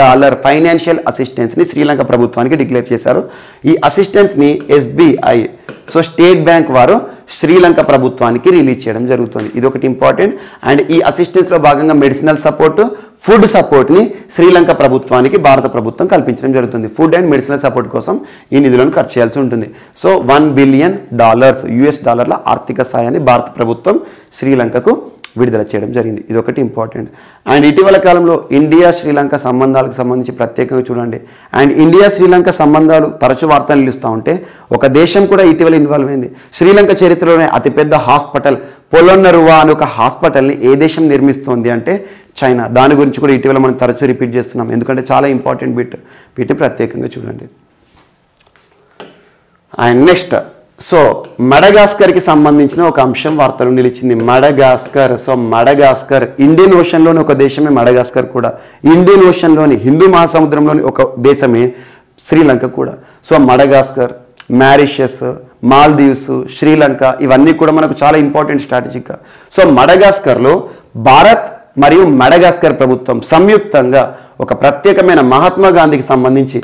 ఫైనాన్షియల్ అసిస్టెన్స్ని శ్రీలంక ప్రభుత్వానికి డిక్లేర్ చేశారు. ఈ అసిస్టెన్స్ని SBI, సో స్టేట్ బ్యాంక్ వారు శ్రీలంక ప్రభుత్వానికి రిలీజ్ చేయడం జరుగుతుంది. ఇది ఒకటి ఇంపార్టెంట్. అండ్ ఈ అసిస్టెన్స్లో భాగంగా మెడిసినల్ సపోర్టు, ఫుడ్ సపోర్ట్ని శ్రీలంక ప్రభుత్వానికి భారత ప్రభుత్వం కల్పించడం జరుగుతుంది. ఫుడ్ అండ్ మెడిసినల్ సపోర్ట్ కోసం ఈ నిధులను ఖర్చు చేయాల్సి ఉంటుంది. సో $1 బిలియన్ US డాలర్ల ఆర్థిక సాయాన్ని భారత ప్రభుత్వం శ్రీలంకకు విడుదల చేయడం జరిగింది. ఇది ఒకటి ఇంపార్టెంట్. అండ్ ఇటీవల కాలంలో ఇండియా శ్రీలంక సంబంధాలకు సంబంధించి ప్రత్యేకంగా చూడండి. అండ్ ఇండియా శ్రీలంక సంబంధాలు తరచూ వార్తలు నిలుస్తూ ఉంటే ఒక దేశం కూడా ఇటీవల ఇన్వాల్వ్ అయింది. శ్రీలంక చరిత్రలోనే అతిపెద్ద హాస్పిటల్ పొలొన్నరువా అనే ఒక హాస్పిటల్ని ఏ దేశం నిర్మిస్తోంది అంటే చైనా. దాని గురించి కూడా ఇటీవల మనం తరచూ రిపీట్ చేస్తున్నాం, ఎందుకంటే చాలా ఇంపార్టెంట్ బిట్. వీటిని ప్రత్యేకంగా చూడండి. అండ్ నెక్స్ట్ సో మడగాస్కర్కి సంబంధించిన ఒక అంశం వార్తలు నిలిచింది. మడగాస్కర్. సో మడగాస్కర్ ఇండియన్ ఓషన్లోని ఒక దేశమే మడగాస్కర్ కూడా. ఇండియన్ ఓషన్లోని హిందూ మహాసముద్రంలోని ఒక దేశమే శ్రీలంక కూడా. So Madagascar, Mauritius, Maldives, Sri Lanka ఇవన్నీ కూడా మనకు చాలా ఇంపార్టెంట్ స్ట్రాటజిక్గా. సో మడగాస్కర్లో భారత్ మరియు మడగాస్కర్ ప్రభుత్వం సంయుక్తంగా ఒక ప్రత్యేకమైన మహాత్మా గాంధీకి సంబంధించి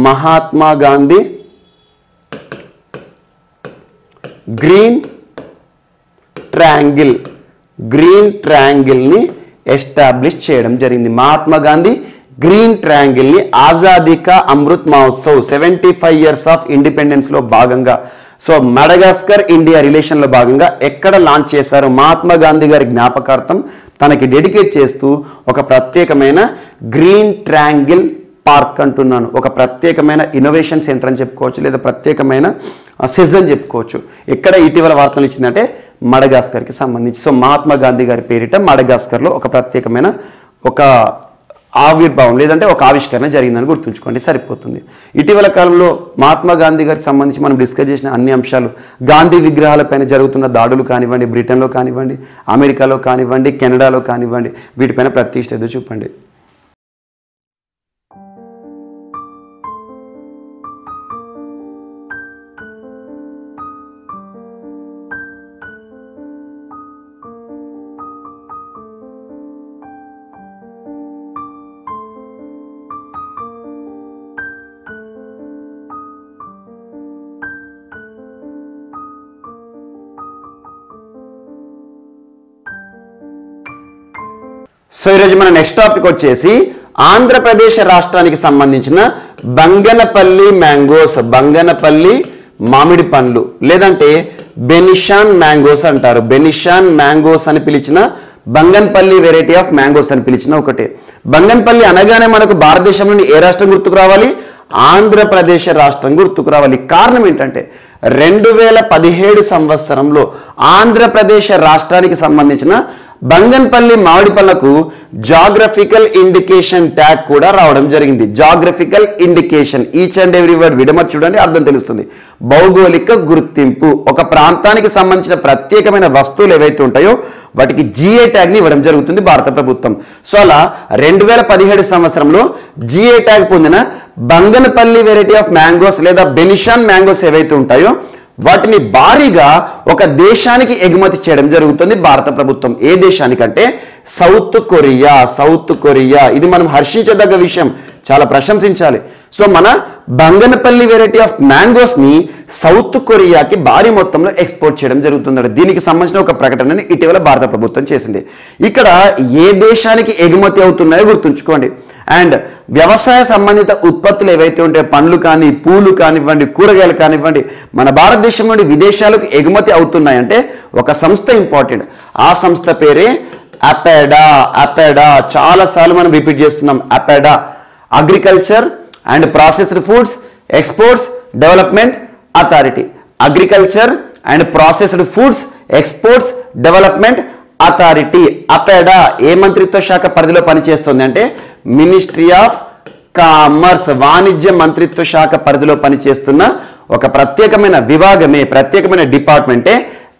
మహాత్మా గాంధీ గ్రీన్ ట్రయాంగిల్ని ఎస్టాబ్లిష్ చేయడం జరిగింది. మహాత్మా గాంధీ గ్రీన్ ట్రయాంగిల్ని ఆజాదీ కా అమృత్ మహోత్సవ్ 75 years ఆఫ్ ఇండిపెండెన్స్లో భాగంగా సో మడగాస్కర్ ఇండియా రిలేషన్లో భాగంగా ఎక్కడ లాంచ్ చేశారు? మహాత్మా గాంధీ గారి జ్ఞాపకార్థం తనకి డెడికేట్ చేస్తూ ఒక ప్రత్యేకమైన గ్రీన్ ట్రయాంగిల్ పార్క్ అంటున్నాను, ఒక ప్రత్యేకమైన ఇన్నోవేషన్ సెంటర్ అని చెప్పుకోవచ్చు, లేదా ప్రత్యేకమైన సెజ్ అని చెప్పుకోవచ్చు. ఎక్కడ ఇటీవల వార్తలు ఇచ్చిందంటే మడగాస్కర్కి సంబంధించి. సో మహాత్మా గాంధీ గారి పేరిట మడగాస్కర్లో ఒక ప్రత్యేకమైన ఒక ఆవిర్భావం లేదంటే ఒక ఆవిష్కరణ జరిగిందని గుర్తుంచుకోండి, సరిపోతుంది. ఇటీవల కాలంలో మహాత్మా గాంధీ గారికి సంబంధించి మనం డిస్కస్ చేసిన అన్ని అంశాలు, గాంధీ విగ్రహాలపైన జరుగుతున్న దాడులు కానివ్వండి, బ్రిటన్లో కానివ్వండి, అమెరికాలో కానివ్వండి, కెనడాలో కానివ్వండి, వీటిపైన ప్రత్యేక శ్రద్ధ చూపండి. సో ఈరోజు మన నెక్స్ట్ టాపిక్ వచ్చేసి ఆంధ్రప్రదేశ్ రాష్ట్రానికి సంబంధించిన బంగనపల్లి మ్యాంగోస్, బంగనపల్లి మామిడి పండ్లు లేదంటే బెనిషాన్ మ్యాంగోస్ అంటారు. బెనిషాన్ మ్యాంగోస్ అని పిలిచిన బంగన్పల్లి వెరైటీ ఆఫ్ మ్యాంగోస్ అని పిలిచిన ఒకటే. బంగన్పల్లి అనగానే మనకు భారతదేశంలోని ఏ రాష్ట్రం గుర్తుకు రావాలి? ఆంధ్రప్రదేశ్ రాష్ట్రం గుర్తుకు రావాలి. కారణం ఏంటంటే 2017 సంవత్సరంలో ఆంధ్రప్రదేశ్ రాష్ట్రానికి సంబంధించిన బంగన్పల్లి మామిడి పళ్ళకు జాగ్రఫికల్ ఇండికేషన్ ట్యాగ్ కూడా రావడం జరిగింది. Geographical indication, each and every word విడమర్చి చూడండి, అర్థం తెలుస్తుంది. భౌగోళిక గుర్తింపు, ఒక ప్రాంతానికి సంబంధించిన ప్రత్యేకమైన వస్తువులు ఏవైతే ఉంటాయో వాటికి జిఐ ట్యాగ్ ని ఇవ్వడం జరుగుతుంది భారత ప్రభుత్వం. సో అలా 2017 సంవత్సరంలో జిఐ ట్యాగ్ పొందిన బంగనపల్లి వెరైటీ ఆఫ్ మ్యాంగోస్ లేదా బెనిషాన్ మ్యాంగోస్ ఏవైతే ఉంటాయో వాటిని భారీగా ఒక దేశానికి ఎగుమతి చేయడం జరుగుతుంది భారత ప్రభుత్వం. ఏ దేశానికంటే సౌత్ కొరియా. సౌత్ కొరియా, ఇది మనం హర్షించదగ్గ విషయం, చాలా ప్రశంసించాలి. సో మన బంగనపల్లి వెరైటీ ఆఫ్ మ్యాంగోస్ ని సౌత్ కొరియాకి భారీ మొత్తంలో ఎక్స్పోర్ట్ చేయడం జరుగుతుంది. దీనికి సంబంధించిన ఒక ప్రకటనని ఇటీవల భారత ప్రభుత్వం చేసింది. ఇక్కడ ఏ దేశానికి ఎగుమతి అవుతున్నాయో గుర్తుంచుకోండి. అండ్ వ్యవసాయ సంబంధిత ఉత్పత్తులు ఏవైతే ఉంటాయో, పండ్లు కానీ, పూలు కానివ్వండి, కూరగాయలు కానివ్వండి, మన భారతదేశం నుండి విదేశాలకు ఎగుమతి అవుతున్నాయంటే ఒక సంస్థ ఇంపార్టెంట్. ఆ సంస్థ పేరే అపెడా. అపెడా చాలాసార్లు మనం రిపీట్ చేస్తున్నాం. APEDA Agriculture and Processed Foods Exports Development Authority. Agriculture and Processed Foods Exports Development Authority. APEDA ఏ మంత్రిత్వ శాఖ పరిధిలో పనిచేస్తుంది అంటే మినిస్ట్రీ ఆఫ్ కామర్స్, వాణిజ్య మంత్రిత్వ శాఖ పరిధిలో పనిచేస్తున్న ఒక ప్రత్యేకమైన విభాగమే, ప్రత్యేకమైన డిపార్ట్మెంటే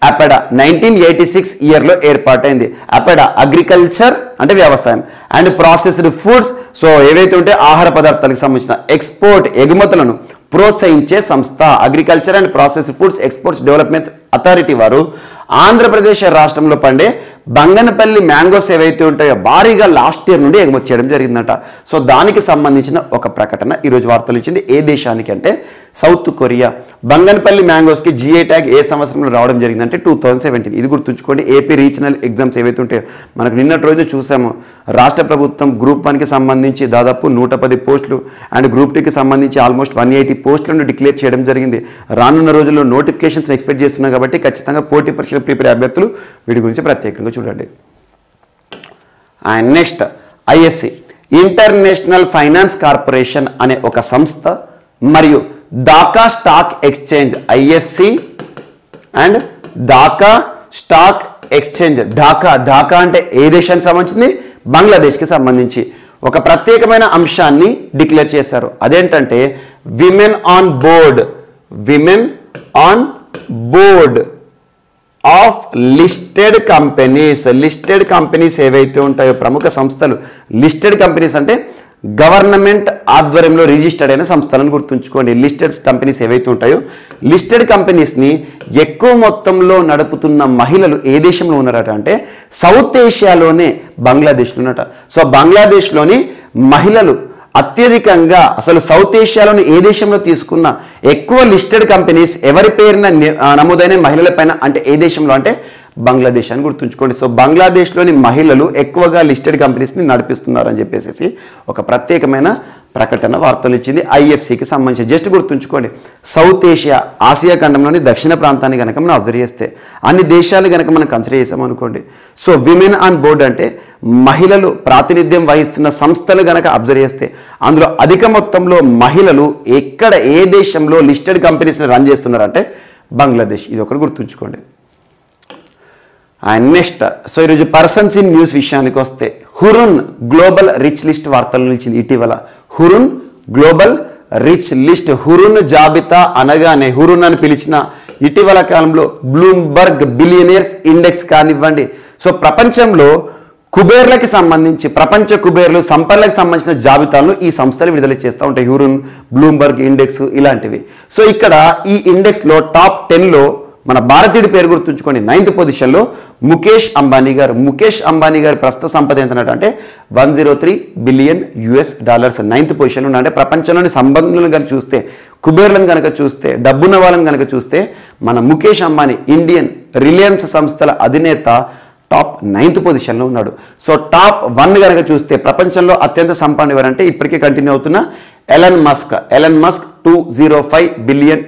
అపెడా. 1986 ఇయర్లో ఏర్పాటైంది. అపెడా అగ్రికల్చర్ అంటే వ్యవసాయం అండ్ ప్రాసెస్డ్ ఫుడ్స్, సో ఏవైతే ఉంటే ఆహార పదార్థాలకు సంబంధించిన ఎక్స్పోర్ట్ ఎగుమతులను ప్రోత్సహించే సంస్థ. Agriculture and Processed Foods Exports Development authority వారు ఆంధ్రప్రదేశ్ రాష్ట్రంలో పండే బంగనపల్లి మ్యాంగోస్ ఏవైతే ఉంటాయో భారీగా లాస్ట్ ఇయర్ నుండి ఎగుమతి చేయడం జరిగిందట. సో దానికి సంబంధించిన ఒక ప్రకటన ఈరోజు వార్తలు ఇచ్చింది. ఏ దేశానికి అంటే సౌత్ కొరియా. బంగనపల్లి మ్యాంగోస్కి జిఐ ట్యాగ్ ఏ సంవత్సరంలో రావడం జరిగిందంటే 2017. ఇది గుర్తుంచుకోండి. ఏపీ రీజనల్ ఎగ్జామ్స్ ఏవైతే ఉంటాయో మనకు నిన్నటి రోజు చూసాము, రాష్ట్ర ప్రభుత్వం గ్రూప్ 1కి సంబంధించి దాదాపు 110 పోస్టులు అండ్ గ్రూప్ 2కి సంబంధించి ఆల్మోస్ట్ 180 పోస్టులను డిక్లేర్ చేయడం జరిగింది. రానున్న రోజుల్లో నోటిఫికేషన్స్ ఎక్స్పెక్ట్ చేస్తున్నాం కాబట్టి ఖచ్చితంగా పోటీ పరీక్షలు ప్రిపేర్ అభ్యర్థులు వీటి గురించి ప్రత్యేకంగా చూడండి. And next IFC international finance corporation అనే ఒక సంస్థ మరియు Dhaka stock exchange IFC and Dhaka stock exchange Dhaka అంటే ఏ దేశానికి సంబంధించింది? బంగ్లాదేశ్కి సంబంధించి ఒక ప్రత్యేకమైన అంశాన్ని డిక్లేర్ చేశారు. అదేంటంటే women on board of listed companies ఏవైతే ఉంటాయో ప్రముఖ సంస్థలు, లిస్టెడ్ కంపెనీస్ అంటే గవర్నమెంట్ ఆధ్వర్యంలో రిజిస్టర్డ్ అయిన సంస్థలను గుర్తుంచుకోండి. లిస్టెడ్ కంపెనీస్ ఏవైతే ఉంటాయో లిస్టెడ్ కంపెనీస్ని ఎక్కువ మొత్తంలో నడుపుతున్న మహిళలు ఏ దేశంలో ఉన్నారట అంటే సౌత్ ఏషియాలోనే బంగ్లాదేశ్లో ఉన్నట. సో బంగ్లాదేశ్లోని మహిళలు అత్యధికంగా అసలు సౌత్ ఏషియాలోని ఏ దేశంలో తీసుకున్న ఎక్కువ లిస్టెడ్ కంపెనీస్ ఎవరి పేరున నమోదైన మహిళల పైన అంటే ఏ దేశంలో అంటే బంగ్లాదేశ్ అని గుర్తుంచుకోండి. సో బంగ్లాదేశ్లోని మహిళలు ఎక్కువగా లిస్టెడ్ కంపెనీస్ని నడిపిస్తున్నారు అని చెప్పేసి ఒక ప్రత్యేకమైన ప్రకటన వార్తలు ఇచ్చింది ఐఎఫ్సికి సంబంధించి. జస్ట్ గుర్తుంచుకోండి, సౌత్ ఏషియా ఆసియా ఖండంలోని దక్షిణ ప్రాంతాన్ని కనుక మనం అబ్జర్వ్ చేస్తే అన్ని దేశాలు కనుక మనం కన్సిడర్ చేసామనుకోండి. సో విమెన్ ఆన్ బోర్డ్ అంటే మహిళలు ప్రాతినిధ్యం వహిస్తున్న సంస్థలు కనుక అబ్జర్వ్ చేస్తే అందులో అధిక మొత్తంలో మహిళలు ఎక్కడ ఏ దేశంలో లిస్టెడ్ కంపెనీస్ని రన్ చేస్తున్నారంటే బంగ్లాదేశ్. ఇది ఒకటి గుర్తుంచుకోండి. అండ్ నెక్స్ట్ సో ఈరోజు పర్సన్స్ ఇన్ న్యూస్ విషయానికి వస్తే హురున్ గ్లోబల్ రిచ్ లిస్ట్ వార్తలు నిలిచింది ఇటీవల. Hurun global rich list, Hurun జాబితా అనగానే హురున్ అని పిలిచిన ఇటీవల కాలంలో బ్లూంబర్గ్ బిలియనియర్స్ ఇండెక్స్ కానివ్వండి. సో ప్రపంచంలో కుబేర్లకి సంబంధించి ప్రపంచ కుబేర్లు సంపన్నులకు సంబంధించిన జాబితాలను ఈ సంస్థలు విడుదల చేస్తూ ఉంటాయి. హురున్, బ్లూంబర్గ్ ఇండెక్స్ ఇలాంటివి. సో ఇక్కడ ఈ ఇండెక్స్లో టాప్ 10లో మన భారతీయుడి పేరు గుర్తుంచుకోండి. 9th పొజిషన్లో ముఖేష్ అంబానీ గారు ప్రస్తుత సంపద ఎంత అంటే $103 బిలియన్ 9th పొజిషన్లో అంటే ప్రపంచంలోని సంబంధులను కనుక చూస్తే, కుబేర్లను కనుక చూస్తే, డబ్బున్న వాళ్ళని కనుక చూస్తే మన ముఖేష్ అంబానీ ఇండియన్ రిలయన్స్ సంస్థల అధినేత టాప్ 9th పొజిషన్లో ఉన్నాడు. సో టాప్ 1 కనుక చూస్తే ప్రపంచంలో అత్యంత సంపన్నుడు ఎవరంటే ఇప్పటికే కంటిన్యూ అవుతున్న Elon Musk $205 billion.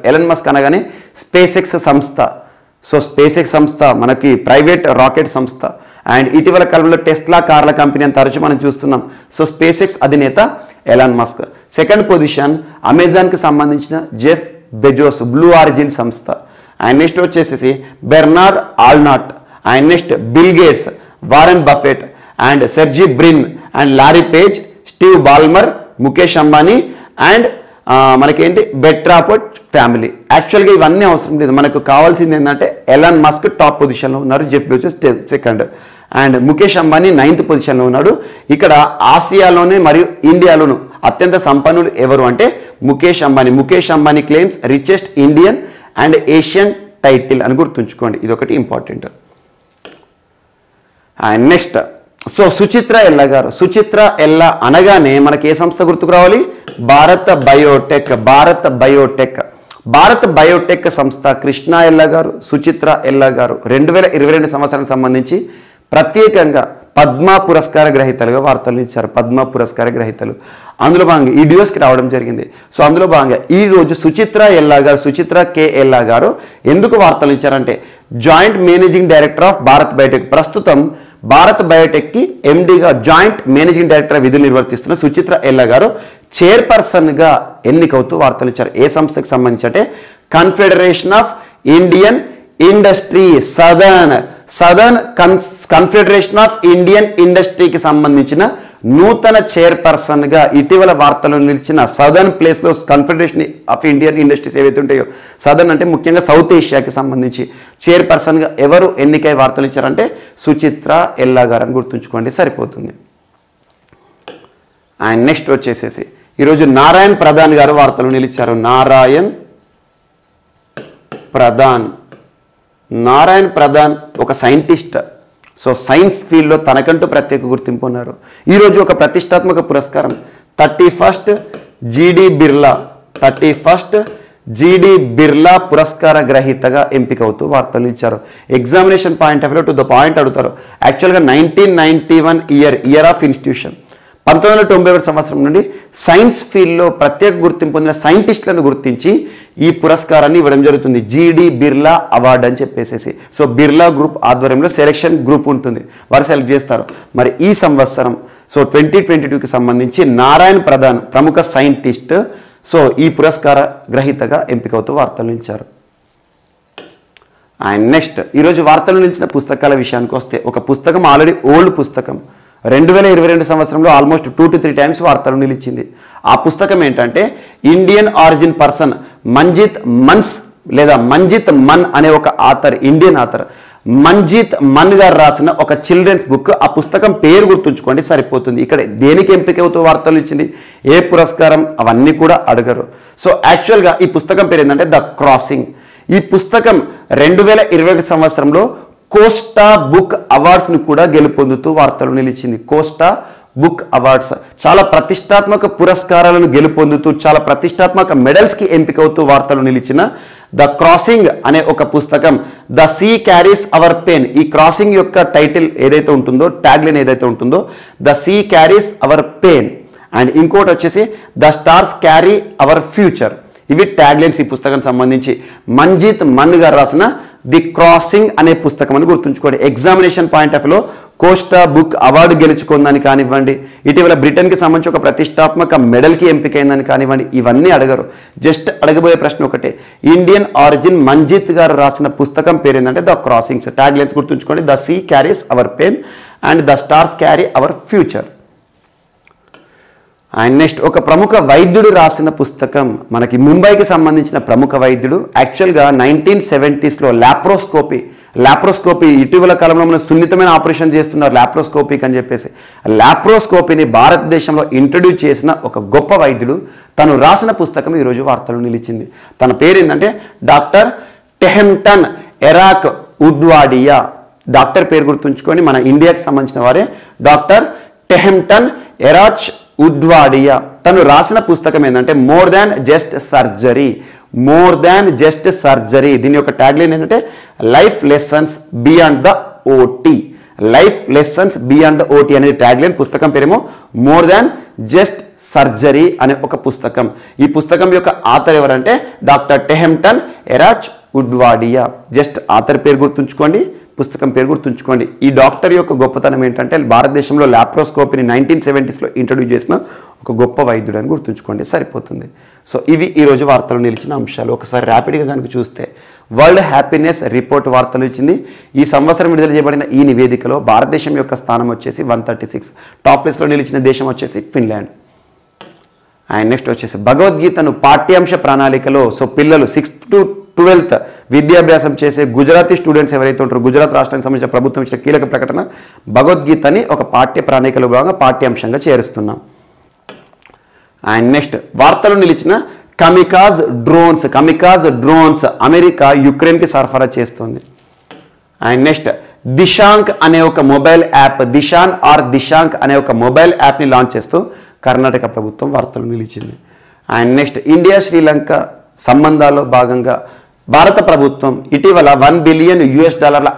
Elon Musk అనగానే స్పేస్ ఎక్స్ సంస్థ. సో స్పేస్ ఎక్స్ సంస్థ మనకి ప్రైవేట్ రాకెట్ సంస్థ అండ్ ఇటీవల కాలంలో టెస్లా కార్ల కంపెనీ అని తరచు మనం చూస్తున్నాం. సో స్పేస్ ఎక్స్ అధినేత ఎలన్ మస్క్. 2nd పొజిషన్ అమెజాన్కి సంబంధించిన జెఫ్ బెజోస్, బ్లూ ఆరిజిన్ సంస్థ. అండ్ నెక్స్ట్ వచ్చేసి Bernard Arnault and next Bill Gates, Warren Buffett and Sergey Brin and Larry Page, Steve Ballmer, Mukesh Ambani and మనకేంటి బెట్రాఫోర్డ్ ఫ్యామిలీ. యాక్చువల్గా ఇవన్నీ అవసరం లేదు, మనకు కావాల్సింది ఏంటంటే ఎలాన్ మస్క్ టాప్ పొజిషన్లో ఉన్నారు, Jeff Bezos 2nd and Mukesh Ambani 9th పొజిషన్లో ఉన్నాడు. ఇక్కడ ఆసియాలోనే మరియు ఇండియాలోను అత్యంత సంపన్నుడు ఎవరు అంటే Mukesh Ambani claims richest Indian and Asian title అని గుర్తుంచుకోండి. ఇది ఒకటి important. And next so Suchitra ఎల్లా అనగానే మనకి ఏ సంస్థ గుర్తుకు రావాలి? భారత్ బయోటెక్ సంస్థ. కృష్ణ ఎల్లా గారు, సుచిత్ర ఎల్లా గారు 2022 సంవత్సరానికి సంబంధించి ప్రత్యేకంగా పద్మ పురస్కార గ్రహీతలుగా వార్తలు ఇచ్చారు. పద్మ పురస్కార గ్రహీతలు అందులో భాగంగా ఈ డియోస్కి రావడం జరిగింది. సో అందులో భాగంగా ఈరోజు సుచిత్ర కే ఎల్లా గారు ఎందుకు వార్తలు ఇచ్చారంటే joint managing director of Bharat Biotech. ప్రస్తుతం భారత్ బయోటెక్కి ఎండీగా జాయింట్ మేనేజింగ్ డైరెక్టర్ విధులు నిర్వర్తిస్తున్న సుచిత్ర ఎల్లా గారు చైర్పర్సన్గా ఎన్నికవుతూ వార్తలు ఇచ్చారు. ఏ సంస్థకి సంబంధించి అంటే confederation of Indian industry, southern confederation of Indian ఇండస్ట్రీకి సంబంధించిన నూతన చైర్పర్సన్గా ఇటీవల వార్తలు నిలిచిన సదర్న్ ప్లేస్లో కన్ఫెడరేషన్ ఆఫ్ ఇండియన్ ఇండస్ట్రీస్ ఏవైతే ఉంటాయో సదర్న్ అంటే ముఖ్యంగా సౌత్ ఏషియాకి సంబంధించి చైర్పర్సన్గా ఎవరు ఎన్నికై వార్తలు ఇచ్చారంటే సుచిత్ర ఎల్లా గారు అని గుర్తుంచుకోండి, సరిపోతుంది. అండ్ నెక్స్ట్ వచ్చేసేసి ఈరోజు నారాయణ్ ప్రధాన్ గారు వార్తలు నిలిచారు. నారాయణ్ ప్రధాన్ ఒక సైంటిస్ట్. సో సైన్స్ ఫీల్డ్లో తనకంటూ ప్రత్యేక గుర్తింపు ఉన్నారు. ఈరోజు ఒక ప్రతిష్టాత్మక పురస్కారం 31st జీడి బిర్లా పురస్కార గ్రహీతగా ఎంపికవుతూ వార్తలు ఇచ్చారు. Examination point of view to the point అడుగుతారు. యాక్చువల్గా 1991 ఇయర్ ఆఫ్ ఇన్స్టిట్యూషన్ 1991 సంవత్సరం నుండి సైన్స్ ఫీల్డ్లో ప్రత్యేక గుర్తింపు పొందిన సైంటిస్టులను గుర్తించి ఈ పురస్కారాన్ని ఇవ్వడం జరుగుతుంది. జీడి బిర్లా అవార్డు అని చెప్పేసి. సో బిర్లా గ్రూప్ ఆధ్వర్యంలో సెలెక్షన్ గ్రూప్ ఉంటుంది, వారు సెలెక్ట్ చేస్తారు. మరి ఈ సంవత్సరం సో 2022కి సంబంధించి నారాయణ్ ప్రధాన్ ప్రముఖ సైంటిస్ట్ సో ఈ పురస్కార గ్రహీతగా ఎంపికవుతూ వార్తలు నిలిచారు. అండ్ నెక్స్ట్ ఈరోజు వార్తలు నిలిచిన పుస్తకాల విషయానికి వస్తే, ఒక పుస్తకం ఆల్రెడీ ఓల్డ్ పుస్తకం 2022 సంవత్సరంలో ఆల్మోస్ట్ 2 to 3 టైమ్స్ వార్తలు నిలిచింది. ఆ పుస్తకం ఏంటంటే ఇండియన్ ఆరిజిన్ పర్సన్ మంజిత్ మన్స్ లేదా మంజిత్ మన్ అనే ఒక author, Indian author Manjit Mann గారు రాసిన ఒక చిల్డ్రన్స్ బుక్. ఆ పుస్తకం పేరు గుర్తుంచుకోండి సరిపోతుంది. ఇక్కడ దేనికి ఎంపిక అవుతూ వార్తలు ఇచ్చింది, ఏ పురస్కారం, అవన్నీ కూడా అడగరు. సో యాక్చువల్గా ఈ పుస్తకం పేరు ఏంటంటే ద క్రాసింగ్. ఈ పుస్తకం 2021 సంవత్సరంలో కోస్టా బుక్ అవార్డ్స్ని కూడా గెలుపొందుతూ వార్తలు నిలిచింది. కోస్టా బుక్ అవార్డ్స్ చాలా ప్రతిష్టాత్మక పురస్కారాలను గెలుపొందుతూ చాలా ప్రతిష్టాత్మక మెడల్స్కి ఎంపిక అవుతూ వార్తలు నిలిచిన ద క్రాసింగ్ అనే ఒక పుస్తకం, the sea carries our pain. ఈ క్రాసింగ్ యొక్క టైటిల్ ఏదైతే ఉంటుందో, ట్యాగ్లైన్ ఏదైతే ఉంటుందో, the sea carries our pain. And ఇంకోటి వచ్చేసి the stars carry our future. ఇవి ట్యాగ్లైన్స్ ఈ పుస్తకం సంబంధించి. మంజిత్ మన్ గారు రాసిన ది క్రాసింగ్ అనే పుస్తకం అని గుర్తుంచుకోండి. ఎగ్జామినేషన్ పాయింట్ ఆఫ్ వ్యూలో కోస్టా బుక్ అవార్డు గెలుచుకుందని కానివ్వండి, ఇటీవల బ్రిటన్కి సంబంధించి ఒక ప్రతిష్టాత్మక మెడల్కి ఎంపికైందని కానివ్వండి, ఇవన్నీ అడగరు. జస్ట్ అడగబోయే ప్రశ్న ఒకటే, ఇండియన్ ఆరిజిన్ మంజిత్ గారు రాసిన పుస్తకం పేరు ఏంటంటే ద క్రాసింగ్స్. ట్యాగ్లైన్స్ గుర్తుంచుకోండి, the sea carries our pain and the stars carry our future. And next ఒక ప్రముఖ వైద్యుడు రాసిన పుస్తకం, మనకి ముంబైకి సంబంధించిన ప్రముఖ వైద్యుడు. యాక్చువల్గా 1970sలో లాప్రోస్కోపీ ఇటీవల కాలంలో మనం సున్నితమైన ఆపరేషన్ చేస్తున్నారు లాప్రోస్కోపీకి అని చెప్పేసి. లాప్రోస్కోపీని భారతదేశంలో ఇంట్రడ్యూస్ చేసిన ఒక గొప్ప వైద్యుడు, తను రాసిన పుస్తకం ఈరోజు వార్తలు నిలిచింది. తన పేరు ఏంటంటే డాక్టర్ టెహెమ్టన్ ఎరాక్ ఉద్వాడియా. డాక్టర్ పేరు గుర్తుంచుకొని మన ఇండియాకి సంబంధించిన వారే డాక్టర్ టెహెమ్టన్ ఎరాచ్ ఉద్వాడియా. తను రాసిన పుస్తకం ఏంటంటే మోర్ దాన్ జస్ట్ సర్జరీ. దీని యొక్క ట్యాగ్లైన్ ఏంటంటే life lessons beyond the OT. Life lessons beyond the OT అనేది ట్యాగ్లైన్. పుస్తకం పేరేమో మోర్ దాన్ జస్ట్ సర్జరీ అనే ఒక పుస్తకం. ఈ పుస్తకం యొక్క ఆథర్ ఎవరంటే డాక్టర్ టెహెమ్టన్ ఎరాచ్ ఉద్వాడియా. జస్ట్ ఆథర్ పేరు గుర్తుంచుకోండి, పుస్తకం పేరు గుర్తుంచుకోండి. ఈ డాక్టర్ యొక్క గొప్పతనం ఏంటంటే భారతదేశంలో లాప్రోస్కోపీని 1970sలో ఇంట్రడ్యూస్ చేసిన ఒక గొప్ప వైద్యుడు అని గుర్తుంచుకోండి సరిపోతుంది. సో ఇవి ఈరోజు వార్తలు నిలిచిన అంశాలు. ఒకసారి ర్యాపిడ్గా కనుక చూస్తే, వరల్డ్ హ్యాపీనెస్ రిపోర్ట్ వార్తలు ఇచ్చింది. ఈ సంవత్సరం విడుదల చేయబడిన ఈ నివేదికలో భారతదేశం యొక్క స్థానం వచ్చేసి 136, టాప్ ప్లేస్లో నిలిచిన దేశం వచ్చేసి ఫిన్లాండ్. అండ్ నెక్స్ట్ వచ్చేసి భగవద్గీతను పాఠ్యాంశ ప్రణాళికలో సో పిల్లలు 6th to 12th విద్యాభ్యాసం చేసే గుజరాతీ స్టూడెంట్స్ ఎవరైతే ఉంటారో, గుజరాత్ రాష్ట్రానికి సంబంధించిన ప్రభుత్వం ఇచ్చిన కీలక ప్రకటన, భగవద్గీతని ఒక పాఠ్య ప్రణాళికలో భాగంగా పాఠ్యాంశంగా చేరుస్తున్నాం. అండ్ నెక్స్ట్ వార్తలు నిలిచిన కమికాజ్ డ్రోన్స్ అమెరికా యుక్రెయిన్కి సరఫరా చేస్తుంది. అండ్ నెక్స్ట్ దిశాంక్ అనే ఒక మొబైల్ యాప్, దిశాంక్ అనే ఒక మొబైల్ యాప్ని లాంచ్ చేస్తూ కర్ణాటక ప్రభుత్వం వార్తలు నిలిచింది. అండ్ నెక్స్ట్ ఇండియా శ్రీలంక సంబంధాల్లో భాగంగా భారత ప్రభుత్వం ఇటీవల $1 బిలియన్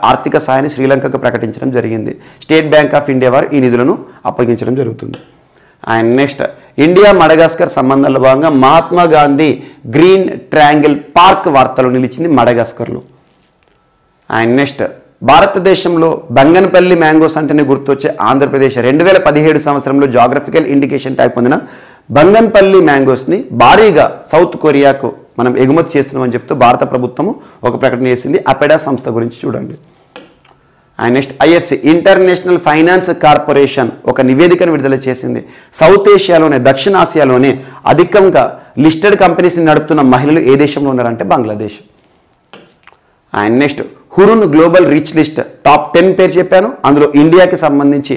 ఆర్థిక సాయాన్ని శ్రీలంకకు ప్రకటించడం జరిగింది. స్టేట్ బ్యాంక్ ఆఫ్ ఇండియా వారు ఈ నిధులను అప్పగించడం జరుగుతుంది. అండ్ నెక్స్ట్ ఇండియా మడగాస్కర్ సంబంధాల్లో భాగంగా Mahatma Gandhi green triangle park వార్తలు నిలిచింది మడగాస్కర్లో. అండ్ నెక్స్ట్ భారతదేశంలో బంగన్పల్లి మ్యాంగోస్ అంటేనే గుర్తొచ్చే ఆంధ్రప్రదేశ్ 2017 సంవత్సరంలో జాగ్రఫికల్ ఇండికేషన్ ట్యాగ్ పొందిన బంగన్పల్లి మ్యాంగోస్ని భారీగా సౌత్ కొరియాకు మనం ఎగుమతి చేస్తున్నామని చెప్తూ భారత ప్రభుత్వము ఒక ప్రకటన చేసింది. అపెడా సంస్థ గురించి చూడండి. And next IFC international finance corporation ఒక నివేదికను విడుదల చేసింది. సౌత్ ఏషియాలోనే, దక్షిణాసియాలోనే అధికంగా లిస్టెడ్ కంపెనీస్ని నడుపుతున్న మహిళలు ఏ దేశంలో ఉన్నారంటే Bangladesh. And next Hurun global rich list top 10 పేరు చెప్పాను. అందులో ఇండియాకి సంబంధించి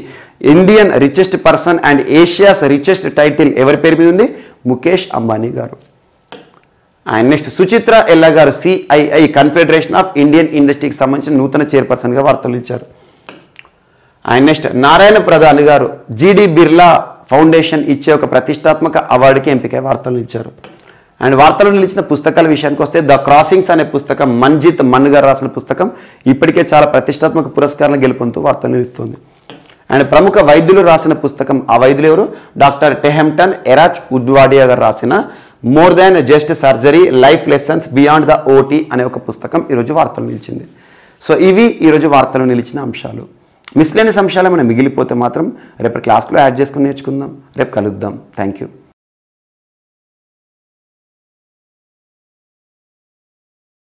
Indian richest person and Asia's richest title ఎవరి పేరు మీద ఉంది? ముఖేష్ అంబానీ గారు. అండ్ నెక్స్ట్ సుచిత్ర ఎల్లా గారు సిఐఐ కన్ఫెడరేషన్ ఆఫ్ ఇండియన్ ఇండస్ట్రీకి సంబంధించిన నూతన చైర్పర్సన్గా వార్తలు ఇచ్చారు. అండ్ నెక్స్ట్ నారాయణ ప్రధాన్ గారు జీడి బిర్లా ఫౌండేషన్ ఇచ్చే ఒక ప్రతిష్టాత్మక అవార్డుకి ఎంపికై వార్తలు ఇచ్చారు. అండ్ వార్తలు నిలిచిన పుస్తకాల విషయానికి వస్తే ద క్రాసింగ్స్ అనే పుస్తకం మంజిత్ మన్ గారు రాసిన పుస్తకం ఇప్పటికే చాలా ప్రతిష్టాత్మక పురస్కారాలను గెలుపొందుతూ వార్తలు నిలుస్తుంది. అండ్ ప్రముఖ వైద్యులు రాసిన పుస్తకం, ఆ వైద్యులు ఎవరు? డాక్టర్ టెహెమ్టన్ ఎరాచ్ ఉద్వాడియా గారు రాసిన more than just surgery life lessons beyond the OT అనే ఒక పుస్తకం ఈరోజు వార్తలు నిలిచింది. సో ఇవి ఈరోజు వార్తలు నిలిచిన అంశాలు. మిస్లేనియస్ అంశాలు మనం మిగిలిపోతే మాత్రం రేపు క్లాస్లో యాడ్ చేసుకుని నేర్చుకుందాం. రేపు కలుద్దాం. Thank you.